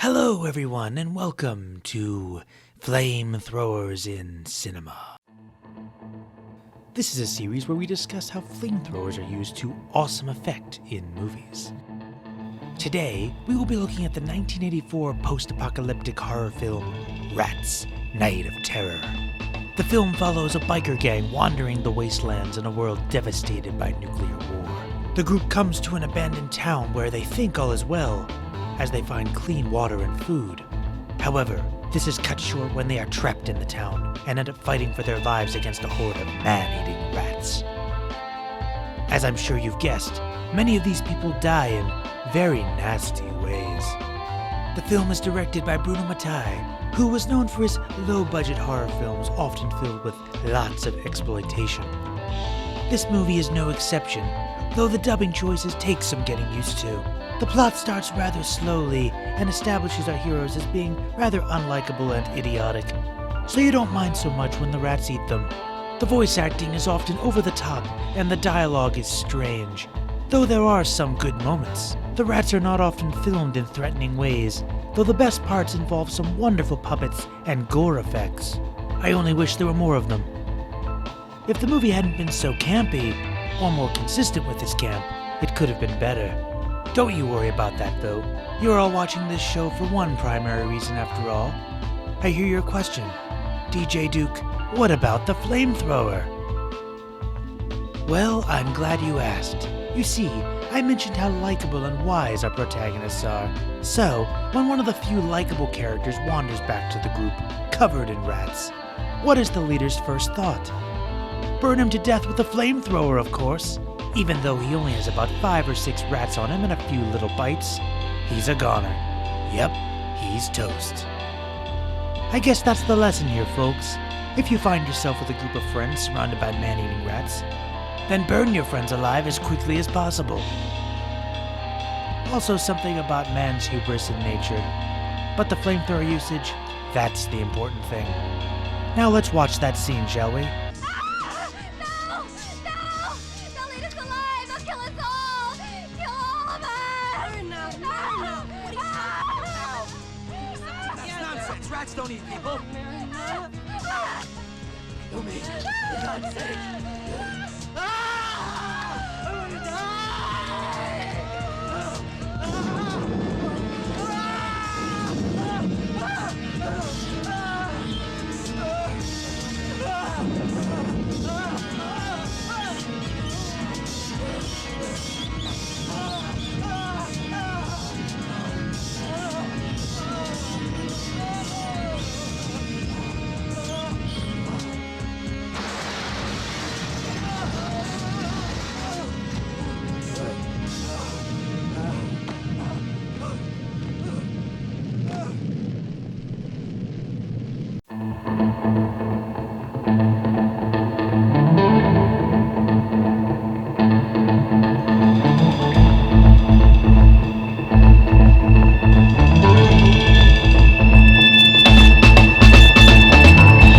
Hello, everyone, and welcome to Flamethrowers in Cinema. This is a series where we discuss how flamethrowers are used to awesome effect in movies. Today, we will be looking at the 1984 post-apocalyptic horror film, Rats, Night of Terror. The film follows a biker gang wandering the wastelands in a world devastated by nuclear war. The group comes to an abandoned town where they think all is well, as they find clean water and food. However, this is cut short when they are trapped in the town and end up fighting for their lives against a horde of man-eating rats. As I'm sure you've guessed, many of these people die in very nasty ways. The film is directed by Bruno Mattei, who was known for his low-budget horror films often filled with lots of exploitation. This movie is no exception, though the dubbing choices take some getting used to. The plot starts rather slowly and establishes our heroes as being rather unlikable and idiotic, so you don't mind so much when the rats eat them. The voice acting is often over the top and the dialogue is strange, though there are some good moments. The rats are not often filmed in threatening ways, though the best parts involve some wonderful puppets and gore effects. I only wish there were more of them. If the movie hadn't been so campy, or more consistent with this camp, it could have been better. Don't you worry about that, though. You're all watching this show for one primary reason after all. I hear your question. DJ Duke, what about the flamethrower? Well, I'm glad you asked. You see, I mentioned how likable and wise our protagonists are. So, when one of the few likable characters wanders back to the group, covered in rats, what is the leader's first thought? Burn him to death with a flamethrower, of course. Even though he only has about 5 or 6 rats on him and a few little bites, he's a goner. Yep, he's toast. I guess that's the lesson here, folks. If you find yourself with a group of friends surrounded by man-eating rats, then burn your friends alive as quickly as possible. Also something about man's hubris in nature. But the flamethrower usage, that's the important thing. Now let's watch that scene, shall we? Rats don't eat people. Kill me, for God's sake.